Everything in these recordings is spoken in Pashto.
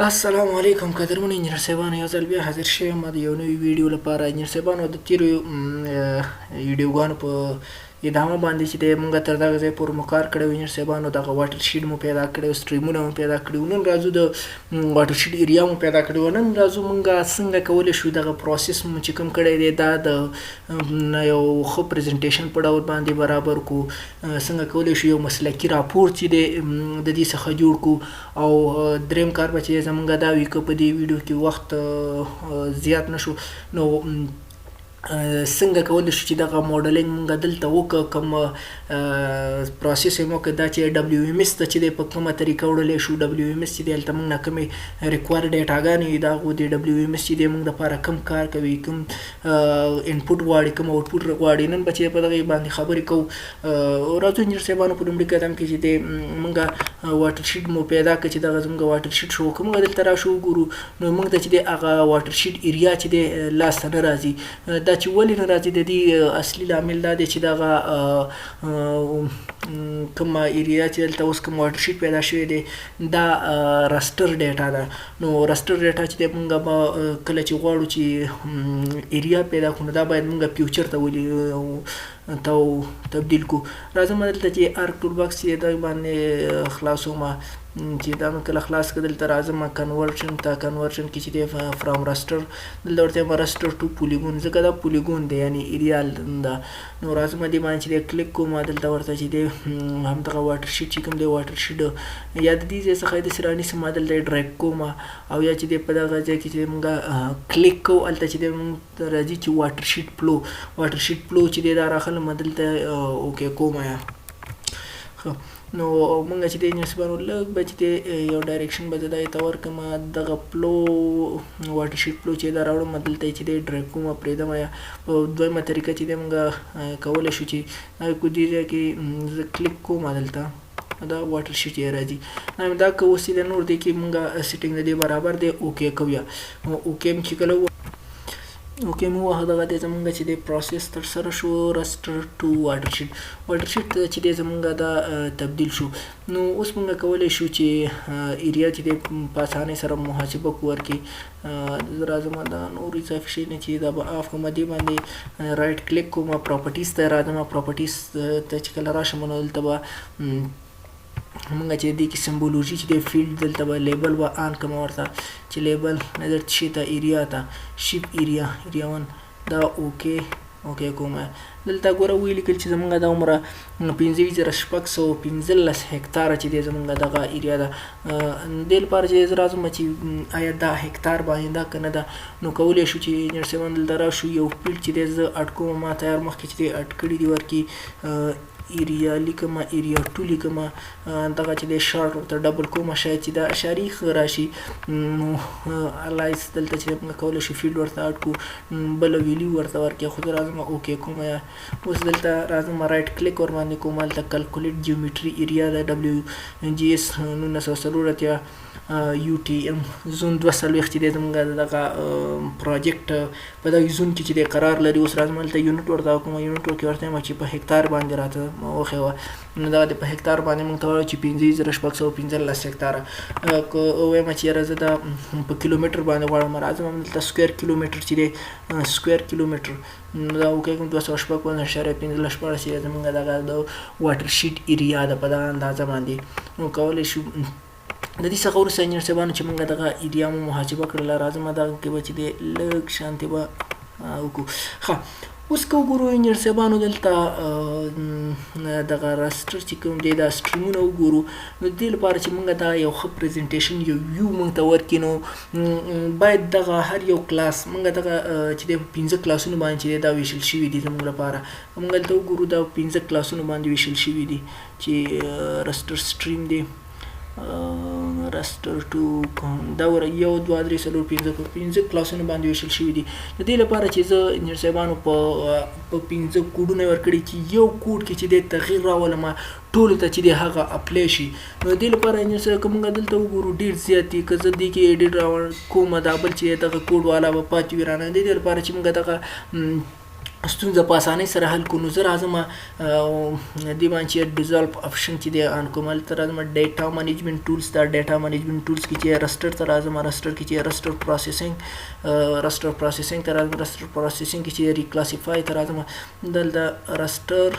السلام علیکم قدرمن انجینر صاحبانو، یو ځل بیا حاضر شویم د یو نوي ویډیو لپاره. انجینر صاحبانو، د تیرو ویډیوګانو په ادامه باندې چې دی موږ تر دغه ځای پورې مو کار کړی و. انجینر صاحبانو دغه واټر شیډ مو پیدا کړی و، سټریمونه مو پیدا کړي و. نن راځو د واټر شیډ ایریا مو پیدا کړی و. نن راځو موږ څنګه کولی شو دغه پروسس مو چې کوم کړی دی دا د یو ښه پریزنټیشن په ډول باندې برابر کو. څنګه کولی شو یو مسلکي راپور چې دی د دې څخه جوړ کو. او دریم کار به چې زمونږ دا وي که په دې ویډیو کې وخت زیات نشو نو څنګه کولی شو چې دغه موډلینګ مونږ دلته وکړو. کوم پروسس یې مو وکړ دا چې ډبلیو ایم ایس ته چې دی په کومه طریقه وړلی شو. ډبلیو ایم ایس چې دی هلته مونږ نه کومې ریکوایر ډیټاګانې وي د هغو د ډبلیو ایم ایس چې دی مونږ دپاره کوم کار کوي، کوم انپوټ غواړي، کوم آوټپوټ غواړي. نن به چې په دغې باندې خبرې کوو. راځو انجینر صاحبانو په لومړي قدم کې چې دی مونږ واټر شیډ مو پیدا کړه چې دغه زموږ واټر شیډ شو. که موږ دلته راشو وګورو نو موږ ته چې دی هغه واټر شیډ ایریا چې دی لاسته نه راځي. دا چې ولې نه راځي د دې اصلي لامل دا دی چې دغه کومه ایریا چې دلته اوس کوم واټر شیډ پیدا شوی دی دا راسټر ډیټا ده. نو راسټر ډیټا چې دی موږ به کله چې غواړو چې ایریا پیدا کړو نو دا باید موږ فیوچر ته تبدیل کو. راځم دلته چې ارک ټول باکس چې دغه باندې خلاصوم چې دا مې کله خلاص کړه. دلته راځم کنورژن ته. کنورژن کې چې دی فرام راسټر دلته ورته یم راسټر ټو پولیګون، ځکه دا پولیګون دی یعنی ایریا ده. نو راځم دې باندې چې دی کلیک کوم. دلته ورته چې دی همدغه واټر شیډ چې کوم دی واټر شیډ یا د دې ځای څخه یې داسې رانیسم دلته یې ډریګ کوم او یا چې دی په دغه ځای کې چې موږ کلیک کوو هلته چې دی موږ راځي چې واټر شیډ فلو. واټر شیډ فلو چې دی دا راخلم دلته اوکې کوم یا نو مونږ چې دی نسبانو لږ به چې دی یو ډایرکشن به زه دا ته ورکړم. دغه فلو واټر شیډ فلو چې دا راوړم دلته چې دی ډریګ کوم پرېږدم. یا په دویمه طریقه چې دی مونږ کولی شو چې کو دې ځای کې زه کلیک کوم دلته دا واټر شیډ یې راځي. دا که اوس دی نور دی کې مونږ سیټینګ د دې برابر دی اوکې کوو. یا اوکې م چې کله اوکې مو وهه دغه دی زمونږ چې دی پروسس تر سره شو راسټر ټو واټر شیډ. واټر شیډ ته چې دی زمونږ دا تبدیل شو. نو اوس مونږ کولی شو چې ایریا چې دی په اسانۍ سره محاسبه کو ورکړي. راځم دا نور اضافي شی نه چې دا به آف کوم دې باندې رایټ کلیک کوم پراپرټیز ته راځم. پراپرټیز ته چې کله راشم نو دلته به مونږ چې دې کې سمبولوژي چې دی فیلډ دلته به لیبل به آن کوم ورته چې لیبل نظر شي ته ایریا ته شیپ ایریا 1 دا اوکې کوم. دلته ګوره ویې لیکل چې زمونږ دا عمره 15,615 هکتاره چې دی زمونږ دغه ایریا ده. دې لپاره چې زه راځم چې آیا دا هکتار باندې دا که نه ده نو کولی شو چې انجینر صاحبان دلته راشو یو فیلډ چې دی زه اډ کوم. ما تیار مخکې چې دی اډ کړي دي ورکې ایریا لیکم ایریا 2 لیکم. دغه چې دی شارټ ورته ډبل کوم شاید چې دا اشاري ښه راشي. نو الایس دلته چې موږ کولی شو فیلډ ورته اډ کړو بله ویلیو ورته ورکړي. خو زه راځم اوکې کوم. یا اوس دلته راځم رایټ کلیک ور باندې کوم. هلته کلکولیټ جیومیټري ایریا د ډبلیو جی ایس 1940 یو ټي ام زون 240 چې دی زمونږ دغه پروجیکټ په دغه زون کې چې دی قرار لري. اوس راځم هلته یونټ ورته کوم. یونټ ورکې ورته یم چې په هکتار باندې راته وښیوه. نو دغه د په هکتار باندې موږ ته وایو چې 15,615 هکتاره. که ووایم چې یاره زه دا په کیلومتر باندې غواړم راځم همدلته سکویر کیلومتر چې دی سکویر کیلومتر دا اوکې کوم 256.15 چې زمونږ دغه د واټر شیډ ایریا ده په دغه اندازه باندې. نو کولی شو د دې څخه وروسته انجینر صاحبانو چې موږ دغه ایریا مو محاسبه کړله راځم دغه کې به چې دی لږ شانتې به وکړو. ښه اوس که وګورو انجینر صاحبانو دلته دغه راسټر چې کوم دی دا سټریمونه وګورو نو د دې لپاره چې موږ دا یو ښه پریزنټیشن یو ویو موږ ته ورکړي نو باید دغه هر یو کلاس موږ دغه چې دی په 15 کلاسونو باندې چې دی دا ویشل شوي دي زموږ لپاره. موږ دلته وګورو دا 15 کلاسونو باندې ویشل شوي دي چې راسټر سټریم دی راسټر ټو دا ور 1 2 3 4 5 کلاسونه باندې ویشل شوي دي. د دې لپاره چې زه انجینر صاحبانو په 15 کوډونه ورکړي چې یو کوډ کې چې دی تغییر راولم ټولو ته چې دی هغه اپلای شي. نو د دې لپاره انجینر صاحب که موږ دلته وګورو ډېر زیات دي. که زه دې کې ایډیټ کوم دا بل چې دغه کوډ والا به پاتې وي رانه. د دې لپاره چې موږ دغه ستونزه په اسانۍ سره حل کړو. نو زه راځم دې باندې چې ډیزالو اپشن چې دی ان کوم هلته راځم ډیټا منیجمنټ ټولز دا ډیټا منیجمنټ ټولز کې چې رسټر ته راځم رسټر کې چې رسټر پروسیسینګ ته راځم رسټر پروسیسینګ کې چې ریکلاسیفای ته راځم دلته رسټر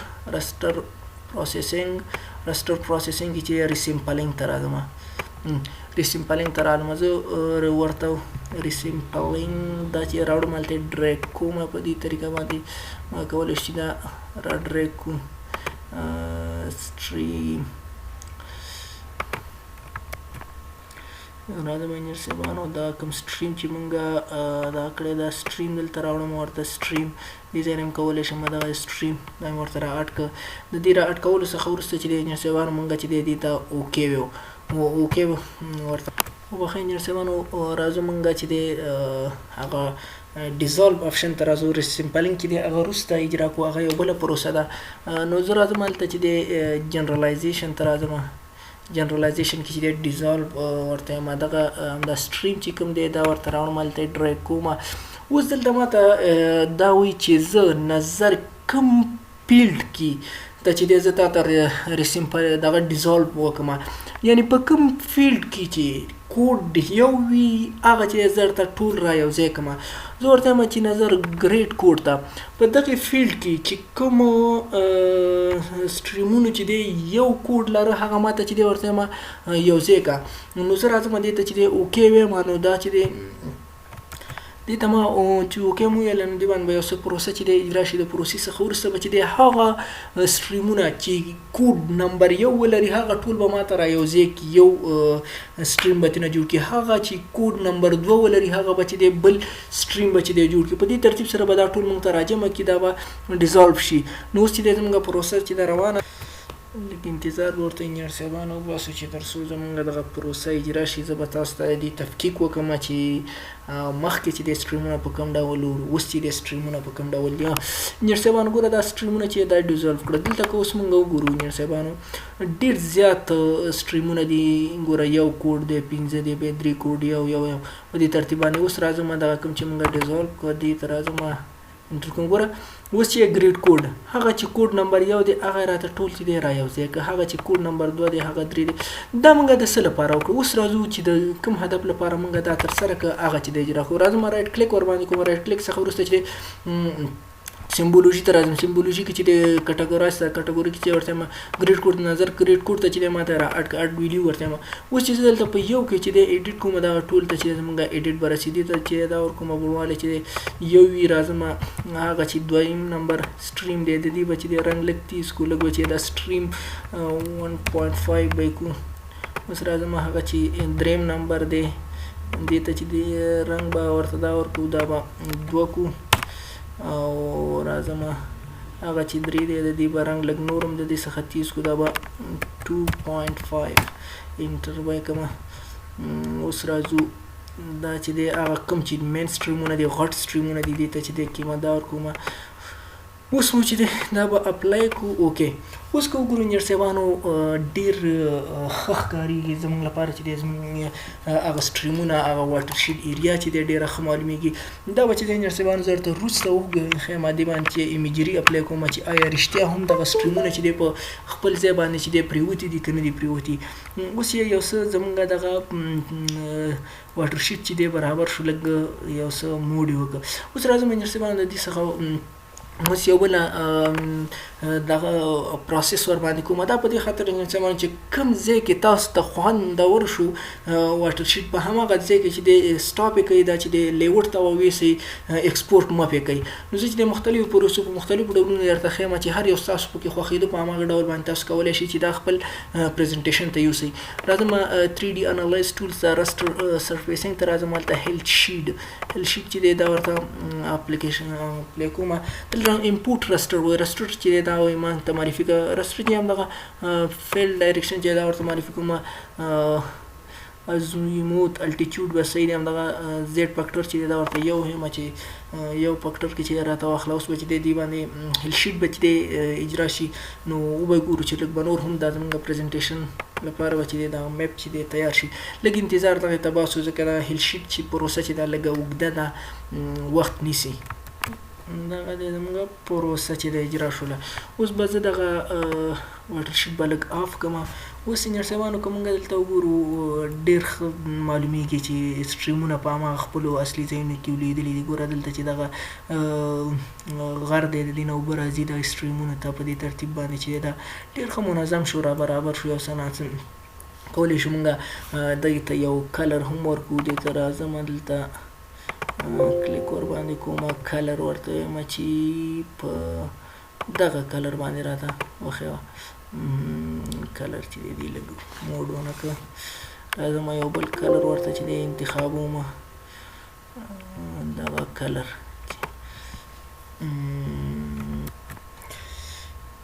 پروسیسینګ کې چې ریسیمپلینګ ته راځم ریسیمپلینګ ته راغلم زه ورته ریسیمپلینګ دا چې راوړم هلته یې ډریګ کوم په دې طریقه باندې ما کولی شي دا را ډریګ کړو سټریم راځم انجینر صاحبانو دا کوم سټریم چې مونږ دا کړی دا سټریم دلته راوړم ورته سټریم دې ځای نه هم کولی شم دغه سټریم دا مې ورته را اډ کړه د دې را اډ کولو څخه وروسته چې دی انجینر صاحبانو مونږ چې دی دې ته اوکې ویو اوکې ورته وبخښئ انجینر صاحبانو راځو مونږ چې دی هغه ډیزالو اپشن ته راځو ریسیمپلینګ چې دی هغه وروسته اجرا کړو هغه یو بله پروسه ده نو زه راځم هلته چې دی جنرالایزیشن ته راځم جنرالایزیشن کې چې دی ډیزالو ورته یم دغه همدا سټریم چې کوم دی دا ورته راوړم هلته یې ډریګ کوم اوس دلته ماته دا وایي چې زه نظر کوم فیلډ کې ته چې دی زه تا ته دغه ډیزالو وکړم یعنې په کوم فیلډ کې چې کوډ یو وي هغه چې زه درته ټول را یو ځای کړم زه ورته یم چې نظر ګریډ کوډ ته په دغې فیلډ کې چې کومو سټریمونو چې دی یو کوډ لره هغه ماته چې دی ورته یم یو ځای کړه نو زه راځم دې ته چې دی اوکې ویم نو دا چې دی دې ته ما چې اوکې مو ویل نو دې باندې به یو څه پروسه چې دی اجرا شي د پروسې څخه وروسته به چې دی هغه سټریمونه چې کوډ نمبر یو ولري هغه ټول به ماته را یو ځای کړي یو سټریم به ترېنه جوړ کړي هغه چې کوډ نمبر دوه ولري هغه به چې دی بل سټریم به چې دی جوړ کړي په دې ترتیب سره به دا ټول موږ ته راجمع کړي دا به ډیزالو شي نو اوس چې دی زموږ پروسه چې ده روانه لږ انتظار به ورته انجینر صاحبانو وباسو چې تر څو زموږ دغه پروسه اجرا شي زه به تاسو ته دې تفکیک وکړم چې مخکې چې د سټریمونه په کوم ډول اوس چې د سټریمونه په کوم ډول دي انجینر صاحبانو ګوره دا سټریمونه چې دا ډیزالو کړه دلته که اوس موږ وګورو انجینر صاحبانو ډېر زیات سټریمونه دي ګوره یو کوډ دی 5 دی بیا 3 کوډ یو په دې ترتیب باندې اوس راځم دغه کوم چې موږ ډیزالو کړه دې ته راځم انټر کوم ګوره اوس چې ګریډ کوډ هغه چې کوډ نمبر یو دی هغه راته ټول چې دی را یو ځای که هغه چې کوډ نمبر 2 دی هغه 3 دی دا موږ د څه لپاره وکړو اوس راځو چې د کوم هدف لپاره موږ دا ترسره کړه هغه چې دی اجرا کړو راځم رایټ کلیک ور باندې کوم رایټ کلیک څخه وروسته چې سمبولوژي ته راځم سمبولوژي کې چې د کټګورایز کټګوري کې چې ورته یم ګریډ کوډ نظر ګریډ کوډ ته چې دی ماته را اډ ویډیو ورته یم اوس چې زه دلته په یو کې چې دی ایډیټ کوم دا ټول ته چې زموږ ایډیټ به رسېدي ته چې دا ورکوم بڼوالی چې دی یو وي راځم هغه چې دویم نمبر سټریم دی د دې به چې دی رنګ لږ تیز کړو لږ به چې دا سټریم 1.5 به یې کړو اوس راځم هغه چې دریم نمبر دی دې ته چې دی رنګ به ورته دا ورکړو دا به 2 کړو او راځم هغه چې 3 دی د دې به رنګ لږ نور هم د دې څخه تیز کړو دا به 2.5 انټر به یې کړم اوس راځو دا چې دی هغه کوم چې مین سټریمونه دي غټ سټریمونه دي دې ته چې دی قیمت دا ورکوم اوس مو چې دی دا به اپلای کړو اوکې اوس که وګورو انجینر صاحبانو ډېر ښه ښکارېږي زموږ لپاره چې دی زموږ هغه سټریمونه هغه واټر شیډ ایریا چې دی ډېره ښه معلومېږي دا به چې دی انجینر صاحبانو زه درته وروسته وښیم دې باندې چې ایمیجري اپلای کوم چې آیا رښتیا هم دغه سټریمونه چې دی په خپل ځای باندې چې دی پرېوتي دي که نه دي پرېوتي اوس یو څه زموږ دغه واټر شیډ چې دی برابر شو لږ یو څه موډ یې وکړه اوس راځم انجینر صاحبانو د دې څخه اوس یو بل دغه پروسس ور باندې کوم دا په دې خاطر چې کوم ځای کې تاسو ته خوندور شو واټر شیټ په هماغه ځای کې چې د سټاپ یې کوي دا چې د لیوټ ته وویسئ ایکسپورټ مه پرې کوي نو زه چې د مختلفو پروسو په مختلفو ډولونو درته ښیم چې هر یو ستاسو پکې خوښېده په هماغه ډول باندې تاسو کولی شئ چې دا خپل پریزنټیشن ته یوسئ راځم 3D انالایز ټولز رسټر سرفیسینګ ته راځم هلته هیلث شیټ چې دی دا ورته اپلیکیشن اپلای کوم امپورټ رسټر وایي رسټر چې دی دا وایي ما ته معرفي کړه رسټر چې هم دغه فیل ډایرکشن چې دا ورته معرفي کوم ازیموت الټیچیوډ به صحیح دی همدغه زیډ فکټر چې دی دا ورته یو هم چې یو فکټر کې چې راته واخله اوس به چې دی باندې هیل شیټ به چې دی اجرا شي نو وبه ګورو چې لږ به نور هم دا زموږ پریزنټیشن لپاره به چې دی دا میپ چې دی تیار شي لږ انتظار دغې ته باسو ځکه دا هیل شیټ چې پروسه چې دا لږه اوږده ده وخت نیسي دغه د زموږ پروسه چې د اجرا شوله. اوس به زه دغه ورکشیټ به لږ آف کړم. اوس انجینر صاحبانو که موږ دلته وګورو ډېر ښه معلومیږي چې سټریمونه په هماغه خپلو اصلي ځایونو کې ولیدلي دي. ګوره دلته چې دغه غر دی د دې نه اوبه راځي دغه سټریمونو ته په دې ترتیب باندې چې دا ډېر ښه منظم شو را برابر شو. یو څه ناڅه کولی شو موږ دغې ته یو کلر هم ورکړو. دې ته راځم دلته کلیک ور باندې کوم کلر ورته وایم چې په دغه کلر باندې راته وښیوه. کلر چې دی دې لږ موډ ونه کړه. راځم یو بل کلر ورته چې دی انتخابوم دغه کلر.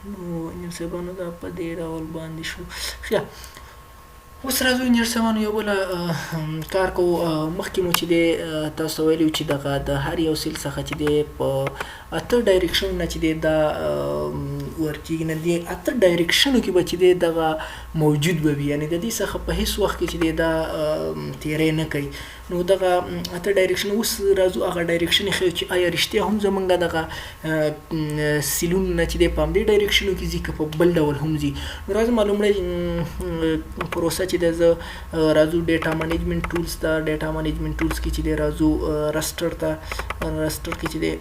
نو انجینر صاحبانو دا په دې ډول باندې شو. ښه اوس راځو انجینر صاحبانو یو بل کار کوو. مخکې مو چې دی تاسو ته ویلي چې دغه د هر یو سیل څخه چې دی په 8 ډایرکشنونه چې دی دا ورکېږي. نه دې 8 ډایرکشنو کې به چې دی دغه موجود به وي، یعنې د دې څخه په هېڅ وخت کې چې دی دا تیری نه کوي. نو دغه 8 ډایرکشن اوس راځو هغه ډایرکشن یې ښیو چې آیا رښتیا هم زمونږ دغه سیلونه چې دی په همدې ډایرکشنو کې ځي که په بل ډول هم ځي. نو راځم لومړی پروسه چې دی زه راځو ډیټا منیجمنټ ټولز ته. ډیټا منیجمنټ ټولز کې چې دی راځو رسټر ته. رسټر کې چې دی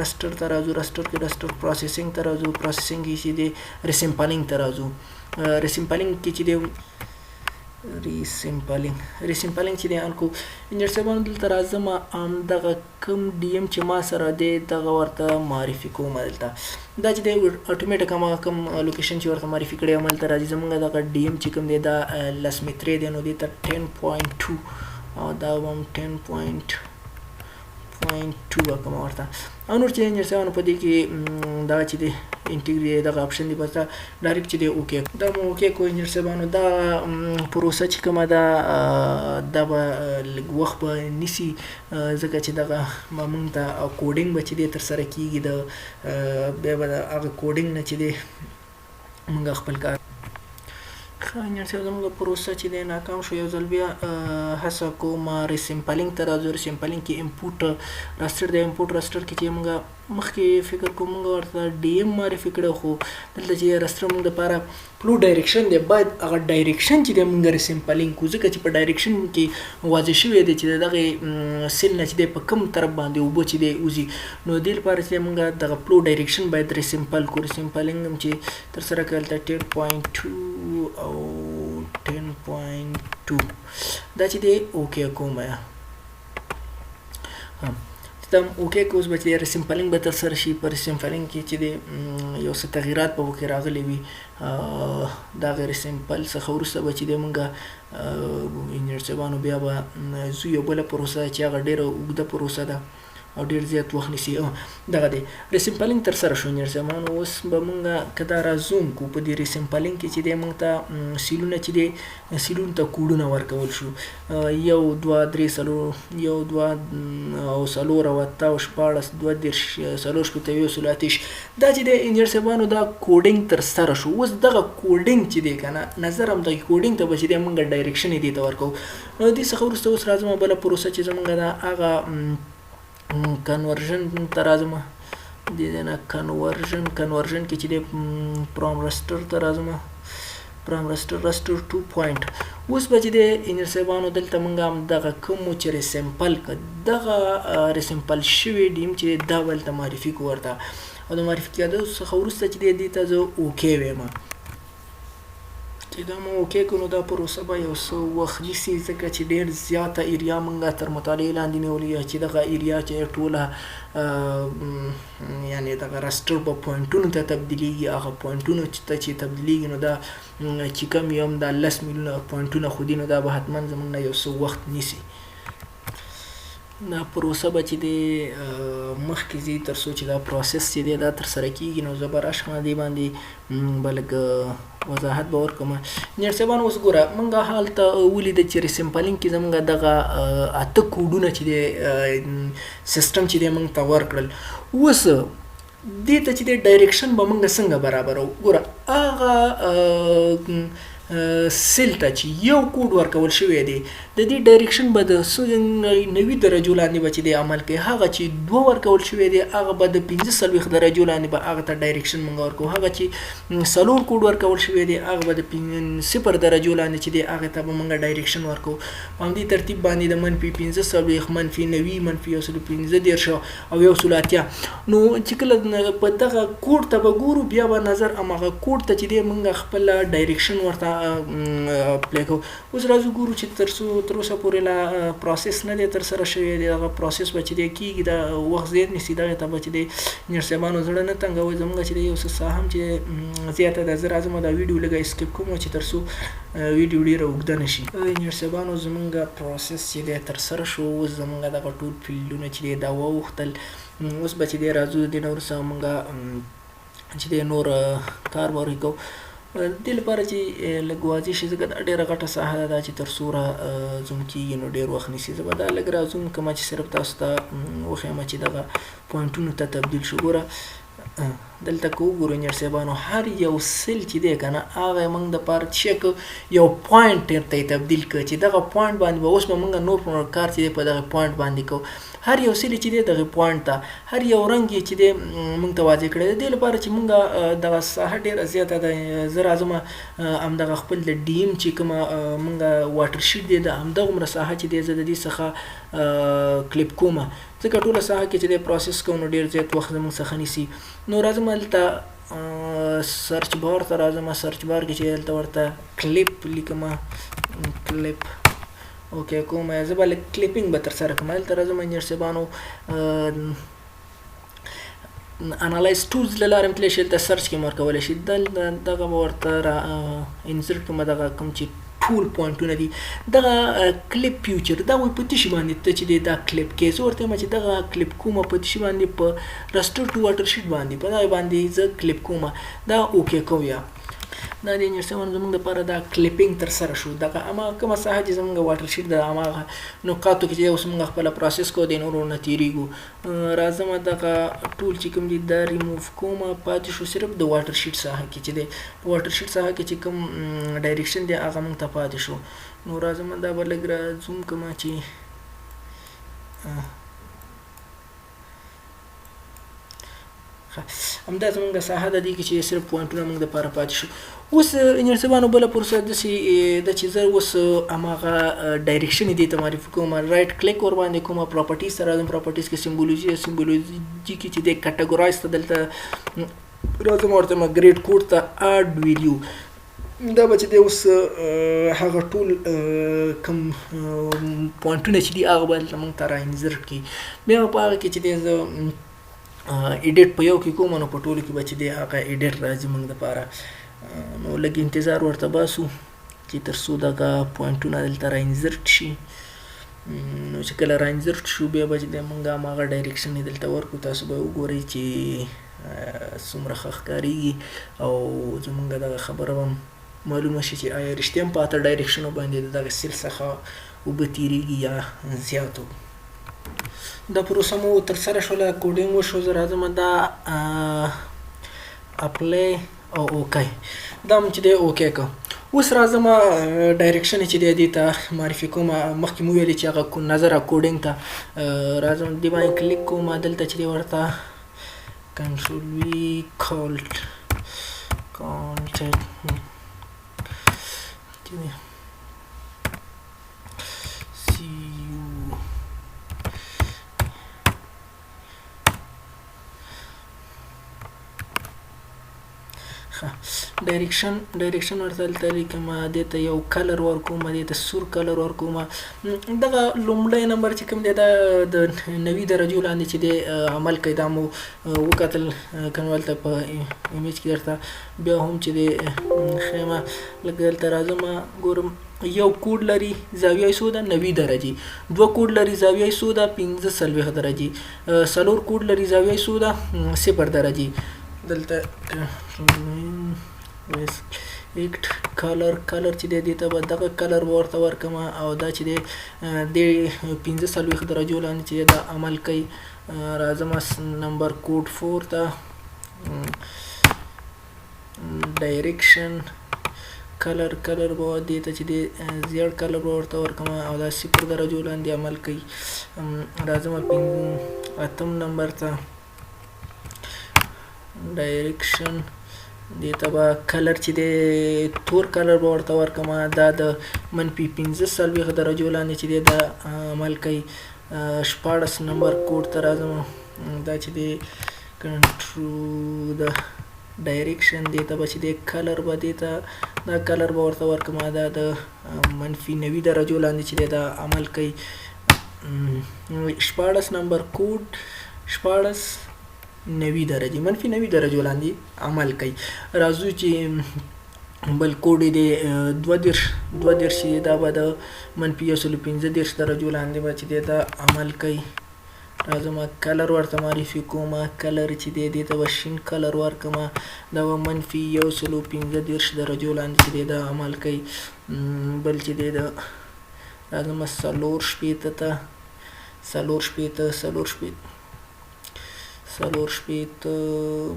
رسټر ته راځو. رسټر کې رسټر پروسیسینګ ته راځو. پروسیسینګ کې چې دی ریسیمپلینګ ته راځو. ریسیمپلینګ کې چې دی ریسیمپلینګ چې دی انکو انجینر صاحبانو دلته راځم دغه کوم ډي ایم چې ما سره دی دغه ورته معرفي کوم. دلته دا چې دی اټومیټک هماغه کوم لوکیشن چې ورته معرفي کړی یم هلته راځي. زموږ دغه ډي ایم چې کوم دی دا 10 مترې دی. نو دې ته 10.2 او دا به هم 10.2 به کومه ورته. او نور چې انجینر صاحبانو په دې کې دغه چې دی انټیګرې دغه آپشن دی بس دا ډایرکټ چې دی اوکې دا مو اوکې کو. انجینر صاحبانو دا پروسه چې کومه ده دا به لږ وخت به نیسي ځکه چې دغه به موږ ته کوډینګ به چې دی ترسره کېږي. بیا به د هغه کوډینګ نه چې دی موږ خپل کار. ښه انجینر صاحب زموږ پروسه چې دی ناکام شو. یو ځل بیا هڅه کوم ریسیمپلینګ ته راځو. ریسیمپلینګ کې انپوټ راسټر دی. انپوټ راسټر کې چې موږ مخکې فکر کوم موږ ورته ډي ایم معرفي کړی، خو دلته چې راسټر موږ دپاره فلو ډایرکشن دی باید هغه ډایرکشن چې دی موږ ریسیمپلینګ کړو ځکه چې په ډایرکشن کې واضح شوی دی چې د دغې سیل نه چې دی په کوم طرف باندې اوبه چې دی وځي. نو دې لپاره چې موږ دغه فلو ډایرکشن باید ریسیمپل کړو. ریسیمپلینګ هم چې ترسره کړی دلته 10.2 او 10.2 دا چې دی اوکې کوم یا تم اوکې کوز به چې ریسیمپلینګ به ترسره شي. په ریسیمپلینګ کې چې دی یو څه تغییرات به وکړي راغلي وي. د هغې ریسیمپل څخه وروسته به چې دی موږ انجینر صاحبانو بیا به ځو یو بله پروسه چې هغه ډېره اوږده پروسه ده او ډېر زیات وخت نیسي. دغه دی ریسیمپلینګ ترسره شو انجینر صاحبانو. اوس به موږ که دا رازوم کړو په دې ریسیمپلینګ کې چې دی موږ ته سیلونه چې دی سیلونو ته کوډونه ورکول شو 1 2 3 4 1 2 او 4 او 8 او 14 2 10 4 شپېته 1 دا چې دی انجینر صاحبانو دا کوډینګ ترسره شو. اوس دغه کوډینګ چې دی که نه نظر هم دغه کوډینګ ته به چې دی موږ ډایرکشن یې دې ته ورکوو. نو دې څخه وروسته اوس راځم بله پروسه چې زموږ ده هغه کنورژن ته راځم. دې نه کنورژن کې چې دی پرام رسټر ته راځم. پرام رسټر 2 پوینټ. اوس به چې دی انجینر صاحبانو دلته موږ هم دغه کوم چې ریسیمپل کړه دغه ریسیمپل شوي ډي ایم چې دا به هلته معرفي کړو ورته. او د معرفي کېدو څخه وروسته چې دی دې ته زه اوکې وایم. چې دا مو اوکې کړو نو دا پروسه به یو څه وخت نیسي ځکه چې ډېر زیاته ایریا موږ تر مطالعې لاندې نیولې چې دغه ایریا چې ټوله یعنې دغه راسټر په پوینټونو ته تبدیلېږي. هغه پوینټونو ته چې تبدیلېږي نو دا چې کوم یو هم دا 10 میلیونه پوینټونه خو دي نو دا به حتما زموږ نه یو څه وخت نیسي. دا پروسه به چې دی مخکې ځي تر څو چې دا پروسس چې دی دا ترسره کېږي. نو زه به راشم دې باندې به لږ وضاحت به ورکړم. انجینر صاحبانو اوس ګوره موږ هلته ولیده چې ریسیمپلینګ کې زموږ دغه 8 کوډونه چې دی سیسټم چې دی موږ ته ورکړل. اوس دې ته چې دی ډایرکشن به موږ څنګه برابرو. ګوره هغه سیل ته چې یو کوډ ورکول شوی دی د دې ډایرکشن به د 90 درجو لاندې به چې دی عمل کوي. هغه چې 2 ورکول شوی دی هغه به د 45 درجو لاندې به هغه ته ډایرکشن موږ ورکوو. هغه چې 4 کوډ ورکول شوی دی هغه به د 0 درجو لاندې چې دی هغه ته به موږ ډایرکشن ورکوو. په همدې ترتیب باندې د -45 -90 -115 او 180 نو چې کله په دغه کوډ ته به ګورو بیا به نظر هغه کوډ ته چې دی موږ خپل ډایرکشن ورته اپلای کوو. اوس راځو ګورو چې تر اوسه پورې لا پروسس نه دی تر سره شوی دی. هغه پروسس به چې دی کېږي د وخت زیات نیسي. دغې ته به چې دی انجینر صاحبانو زړه نه تنګوئ زموږ چې دی یو څه ساه هم چې زیاته ده. زه راځم دا ویډیو لږه اسکیپ کوم چې تر څو ویډیو ډېره اوږده نه شي. انجینر صاحبانو زموږ پروسس چې دی تر سره شو. اوس زموږ دغه ټول فیلډونه چې دی دا واوښتل. اوس به چې دی راځو د دې نه وروسته موږ چې دی نور کار به وکړو. دې لپاره چې لږ واضح شي ځکه دا ډېره غټه ساحه ده چې تر څو زوم کېږي نو ډېر وخت نیسي. زه به دا لږ رازوم کومه چې صرف تاسو ته وښیم چې دغه پوینټونو ته تبدیل شو. ګوره دلته که وګورو انجینر صاحبانو هر یو سیل چې دی که نه هغه یې موږ دپاره چې یو پوینټ ته یې تبدیل کړه چې دغه پوینټ باندې به اوس به موږ نور کار چې دی په دغه پوینټ باندې کوو. هر یو سیل چې دی دغه پوینټ ته هر یو رنګ یې چې دی موږ ته واضح کړی. د دې لپاره چې موږ دغه ساحه ډېره زیاته ده. زه راځم همدغه خپل د ډي ایم چې کومه موږ واټر شیټ دی د همدغومره ساحه چې دی زه د دې څخه کلیپ کوم ځکه ټوله ساحه کې چې دی پروسس کوو نو ډېر زیات وخت زموږ څخه نیسي. نو راځم هلته سرچ بار ته راځم. سرچ بار کې چې هلته ورته کلیپ لیکم کلیپ اوکې کوم. زه به لږ کلیپینګ به ترسره کړم. هلته راځم انجینر صاحبانو انالایز ټولز له لارې متلی شي دلته سرچ کې م ورکولی شي. دغه به ورته را انسرټ کړم دغه کوم چې ټول پوینټونه دي. دغه کلیپ فیوچر دا وایي په تشي باندې ته چې دی دا کلیپ کې زه ورته یم چې دغه کلیپ کومه په تشي باندې په رسټر ټو واټر شیټ باندې په دغه باندې زه کلیپ کومه دا اوکې کوم. یا دا د انجینر صاحبانو زموږ دپاره دا کلیپینګ ترسره شو. دغه هماغه کومه ساحه چې زموږ واټر شیټ د هماغه نقاطو کې چې اوس موږ خپله پروسس کوو د نورو نه تېرېږو. راځم دغه ټول چې کوم دي دا ریموف کومه. پاتې شو صرف د واټر شیټ ساحه کې چې دی په واټر شیټ ساحه کې چې کوم ډایرکشن دی هغه موږ ته پاتې شو. نو راځم دا به لږ را زوم کومه چې همدا زموږ ساحه ده دې کې چې صرف پوینټونه موږ دپاره پاتې شو. اوس انجینر صاحبانو بله پروسه داسې ده چې زه اوس هماغه ډایرکشن یې دې ته معرفي کوم. رایټ کلیک ورباندې کومه پراپرټیز ته راځم. پراپرټیز کې سیمبولوجي کې چې دی کټګورایز ته دلته راځم ورته م ګریډ کوډ ته اډ ویډیو. دا به چې دی اوس هغه ټول کوم پوینټونه چې دي هغه به دلته موږ ته را انزرټ کړي. بیا په هغه کې چې دی زه ایډیټ په یو کې کوم نو په ټولو کې به چې دی هغه ایډیټ راځي موږ دپاره. نو لږ انتظار ورته باسو چې تر څو دغه پوینټونه دلته را انزرټ شي. نو چې کله را انزرټ شو بیا به چې دی موږ هماغه ډایرکشن یې دلته ورکړو. تاسو به وګورئ چې څومره ښه ښکارېږي او زموږ دغه خبره به معلومه شي چې آیا رښتیا هم په اته ډایرکشنو باندې د دغه سیل څخه اوبه تېرېږي یا زیاتو. دا پروسه مو ترسره شوله. کوډینګ وشو. زه راځم دا اپلای او اوکی دا م چې دی اوکی کړم. اوس راځم ډایرکشن چې دی دې ته معرفي کوم. مخکې مو ویلې چې هغه نظره کوډینګ ته راځم دې باندې کلیک کوم. دلته چې دی ورته کنټرول وي کالټ ډایرکشن ورته دلته لیکم. دې ته یو کلر ورکوم. دې ته سور کلر ورکوم. دغه لومړی نمبر چې کوم دی دا د 90 درجو لاندې چې دی عمل کوي. دا مو وکتل که نو هلته په ایمیج کې درته بیا هم چې دی ښیم. لږ دلته راځم ګورم یو کوډ لري زاویه یې څو ده 90 درجې. 2 کوډ لري زاویه یې څو ده 45 درجې. 4 کوډ لري زاویه یې څو ده 0 درجې. دلته ایکټ کلر چې دی دې ته به دغه کلر به ورته ورکړم او دا چې دی د 45 درجو لاندې چې دا عمل کوي. راځم نمبر کوډ 4 ته ډایرکشن کلر به دې ته چې د زیړ کلر به ورته ورکړم او دا 0 درجو لاندې عمل کوي. راځم 8 نمبر ته ډایرکشن دې ته به کلر چې دی تور کلر به ورته ورکړم دا د -45 درجو لاندې چې دی دا عمل کوي. 14 نمبر کوډ ته راځم دا چې دی کنټرول د ډایرکشن دې ته به چې دی کلر به دې ته دا کلر به ورته ورکړم دا د -90 درجو لاندې چې دی دا عمل کوي. 14 نمبر کوډ 90 درجې -90 درجو لاندې عمل کوي. راځو چې بل کوډ دی 32 چې دا به د -115 درجو لاندې به چې دی دا عمل کوي. راځم کلر ورته معرفي کوم کلر چې دی دې ته به شین کلر ورکړم دا به -115 درجو لاندې چې دی دا عمل کوي. بل چې دی دا راځم 4 ته 4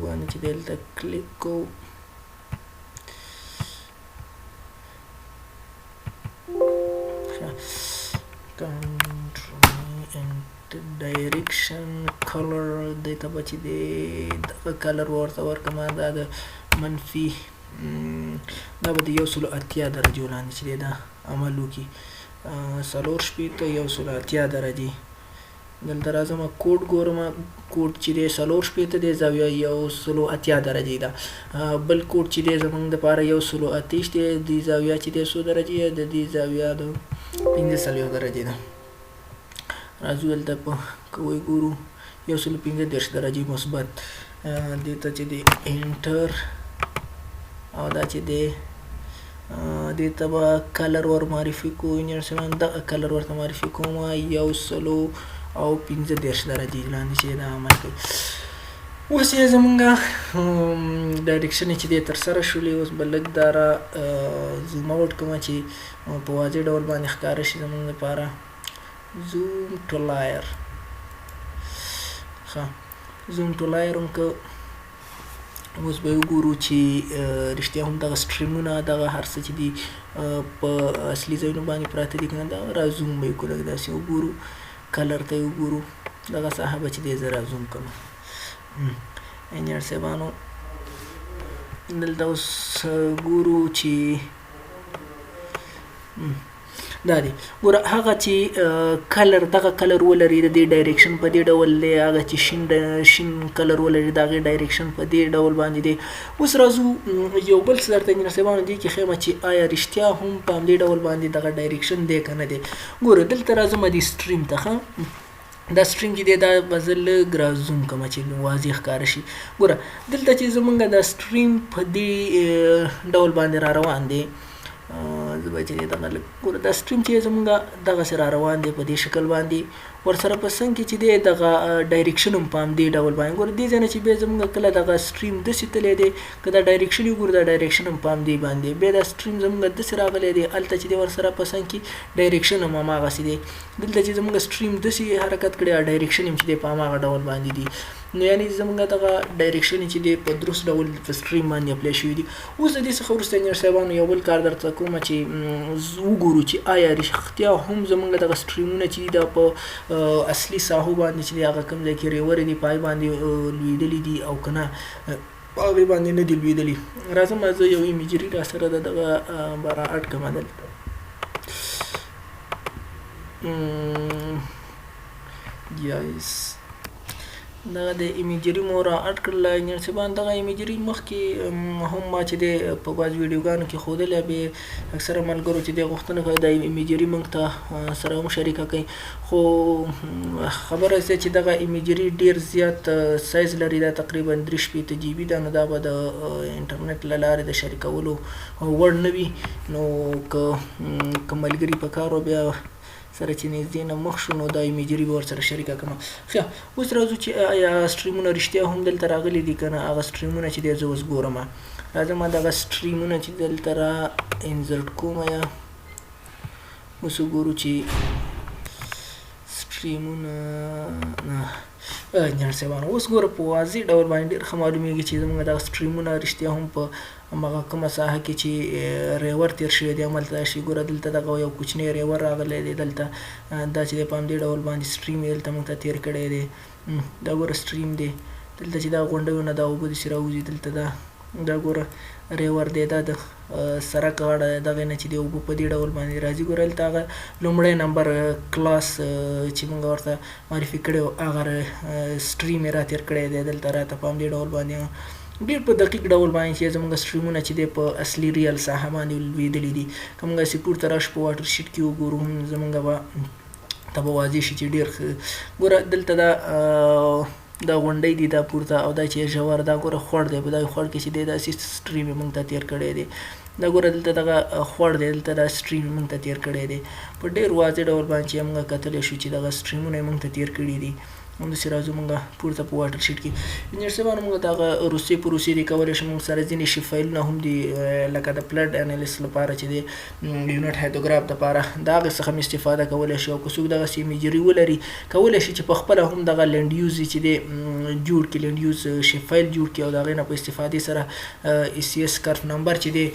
باندې چې دلته کلیک کوو ډایرکشن کلر دې ته به چې دی دغه کلر ورته ورکړم دا د منفي دا به د 180 درجو لاندې چې دی دا عمل وکړي. 4 درجې دلته راځم کوډ ګورم کوډ چې دی 4 دی زاویه 180 درجې ده. بل کوډ چې دی زمونږ دپاره 128 دی د زاویه چې دی 100 درجې د دې زاویه د 45 درجې ده. راځو دلته په کوی ګورو 115 درجې مثبت دې ته چې دی انټر او دا چې دی دې ته به کلر ور معرفي کوو دغه کلر ورته معرفي کوم 115 درجې لاندې چې دا عمل کوي. اوس یې زمونږ ډایرکشن چې دی ترسره شولې اوس به لږ دا را زوم اوټ کوم چې په واضح ډول باندې ښکاره شي زمونږ لپاره. زوم ټو لایر زوم ټو لایر هم که اوس به وګورو چې رښتیا هم دغه سټریمونه دغه هر څه چې دي په اصلي ځایونو باندې پراته دي که نه دا را زوم به یې کړو لږ داسې وګورو کلر ته یې وګورو دغه ساحه به چې دی زه را زوم کړم. انجینر صاحبانو دلته اوس ګورو چې دا دی ګوره هغه چې کلر دغه کلر ولري د دې ډایرکشن په دې ډول دی هغه چې شین کلر ولري د هغې ډایرکشن په دې ډول باندې دی. اوس راځو یو بل څه درته انجینر صاحبانو دې کې ښیم چې آیا رښتیا هم په همدې ډول باندې دغه ډایرکشن دی که نه دی. ګوره دلته راځم دې سټریم ته دا سټریم چې دی دا به زه لږ را زوم کړم چې واضح ښکاره شي. ګوره دلته چې زمونږ دا سټریم په دې ډول باندې را روان دی زه به چې دغه لږ ګوره دا سټریم چې زمونږ دغسې را روان دی په دې شکل باندې ورسره په څنګ کې چې دی دغه ډایرکشن هم په همدې ډول باندې ګوره دې ځای نه چې بیا زمونږ کله دغه سټریم داسې تللی دی که دا ډایرکشن وي ګوره دا ډایرکشن هم په همدې باندې بیا دا سټریم زمونږ داسې راغلی دی هلته چې دی ورسره په څنګ کې ډایرکشن هم هماغسې دی. دلته چې زمونږ سټریم داسې حرکت کړی ډایرکشن هم چې دی په هماغه ډول باندې دی نو یعنې زمونږ دغه ډایرکشن چې دی په درست ډول په سټریم باندې اپلای شوي دي. اوس د دې څخه وروسته انجینر صاحبانو یو بل کار درته کوم چې وګورو چې آیا رښتیا هم زمونږ دغه سټریمونه چې دي دا په اصلي ساحو باندې چې دی هغه کوم ځای کې ریورې دي په هغې باندې لوېدلي دي او که نه په هغې باندې نه دي لوېدلي. راځم زه یو ایمیجري را سره د دغه به را اډ کړم دلته یس دغه د ایمیجري مو را اډ کړله انجینر صاحبان. دغه ایمیجري مخکې هم ما چې دی په بعض ویډیوګانو کې ښودلی بې اکثره ملګرو چې دی غوښتنه کوي دا ایمیجري موږ ته سره هم شریکه کوي خو خبره ده چې دغه ایمیجري ډېر زیات سایز لري دا تقریبا 3 GB ده نو دا به د انټرنیټ له لارې د شریکولو وړ نه وي نو که ملګري په کار و بیا سره چې نږدې نه مخ شو نو دا ایمیجري به ورسره شریکه کړم. ښه اوس راځو چې آیا سټریمونه رښتیا هم دلته راغلي دي که نه هغه سټریمونه چې دی زه اوس ګورم. راځم دغه سټریمونه چې دلته را انزرټ کوم یا اوس وګورو چې سټریمونه انجینر صاحبانو اوس ګوره په واضح ډول باندې ډېر ښه معلومیږي چې زموږ دغه سټریمونه رښتیا هم په همغه کومه ساحه کې چې ریور تیر شوی دی هملته راشي. ګوره دلته دغه یو کوچنی ریور راغلی دی دلته، دا چې دی په همدې ډول باندې سټریم یې دلته موږ ته تیر کړی دی. دا ګوره سټریم دی، دلته چې دا غونډیو نه دا اوبه داسې راوځي، دلته دا ګوره ریور دی، دا د سرک غاړه دغې نه چې دی اوبه په دې ډول باندې راځي. ګوره هلته هغه لومړی نمبر کلاس چې موږ ورته معرفي کړی و هغه سټریم یې راتېر کړی دی دلته راته په همدې ډول باندې ډېر په دقیق ډول باندې چې زموږ سټریمونه چې دی په اصلي ریل ساحه باندې لوېدلي دي. که موږ هسې پورته راشو په واټر شیټ کې وګورو زموږ به ته به واضح شي چې ډېر ښه. ګوره دلته دا غونډۍ دي دا پورته، او دا چې ژور دا ګوره خوړ دی، په دغه خوړ کې چې دی داسې سټریم یې موږ ته تېر کړی دی. دا ګوره دلته دغه خوړ دی، دلته دا سټریم یې موږ ته تېر کړی دی په ډېر واضح ډول باندې چې موږ کتلی شو چې دغه سټریمونه یې موږ ته تېر کړي دي. همداسې راځو موږ پورته په واټر شیټ کې. انجینر صاحبانو موږ دغه روسیې په روسیې دی کولی شو موږ سره ځینې شي فایلونه هم دي لکه د پلډ انالیسس لپاره چې دی یونټ هایدروګراف دپاره د هغې څخه هم استفاده کولی شي. او که څوک دغسې ایمیجري ولري کولی شي چې په خپله هم دغه لینډ یوز چې دی جوړ کړي، لینډ یوز شي فایل جوړ کړي او د هغې نه په استفادې سره ECS کرف نمبر چې دی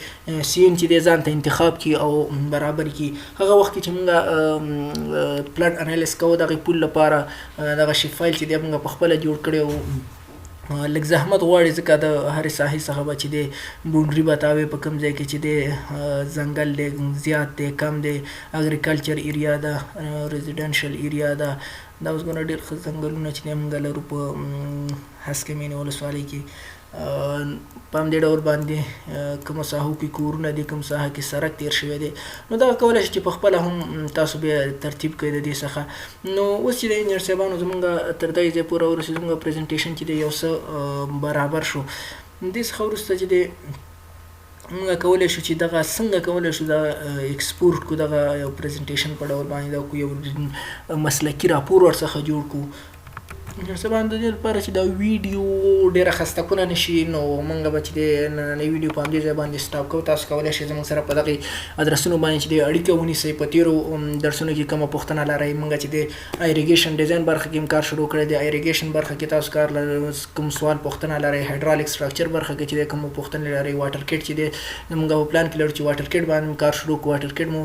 CN چې دی ځان ته انتخاب کړي او برابر کړي. هغه وخت کې چې موږ پلډ انالیسس کوو دغې پول لپاره دغه شي فایل چې دی موږ په خپله جوړ کړی و لږ زحمت غواړي، ځکه د هرې ساحې څخه به چې دی بونډري به تاوې په کوم ځای کې چې دی ځنګل دی زیات دی کم دی، اګریکلچر ایریا ده، ریزیډنشل ایریا ده. دا اوس ګوره ډېر ښه ځنګلونه چې دی موږ لرو په هسکې مینې ولسوالۍ کې. په همدې ډول باندې کومو ساحو کې کورونه دي، کوم ساحه کې سړک تېر شوی دی، نو دغه کولی شي چې په خپله هم تاسو بیا ترتیب کړئ د دې څخه. نو اوس چې د انجینر صاحبانو زموږ تر دغې ځای پورې ورسېدو، زموږ پرزنټیشن چې دی یو څه برابر شو. دې څخه وروسته چې دی موږ کولی شو چې دغه څنګه کولی شو دغه ایکسپورټ کړو، دغه یو پرزنټیشن په ډول باندې دا یو مسلکي راپور ورڅخه جوړ کړو. انجینر صاحبان د دې لپاره چې دا ویډیو ډېره خسته کونه نه شي، نو موږ به چې د نننۍ ویډیو په همدې ځای باندې سټاپ کوو. تاسو کولی شئ زموږ سره په دغې ادرسونو باندې چې د اړیکه ونیسئ. په تېرو درسونو کې کومه پوښتنه لرئ، موږ چې د ایریګیشن ډیزاین برخه کې هم کار شروع کړی دی. ایریګیشن برخه کې تاسو کار کوم سوال پوښتنه لرئ، هایډرالیک سټرکچر برخه کې چې د کوم پوښتنې لرئ، واټر کټ چې دی موږ په پلان کې لرو چې واټر کټ باندې کار شروع کړو. واټر کټ مو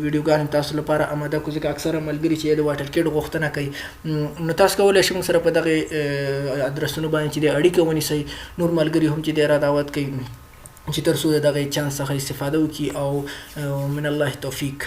ویډیوګانې تاسو لپاره اماده کړو، ځکه اکثره ملګري چې د واټر کټ غوښتنه کوي. نو تاسو کولی شئ موږ سره په دغې ادرسونو باندې چې د اړیکه ونیسئ. نور ملګري هم چې دی را دعوت کوي چې تر څو د دغې چانس څخه استفاده وکړي. او من الله توفیق.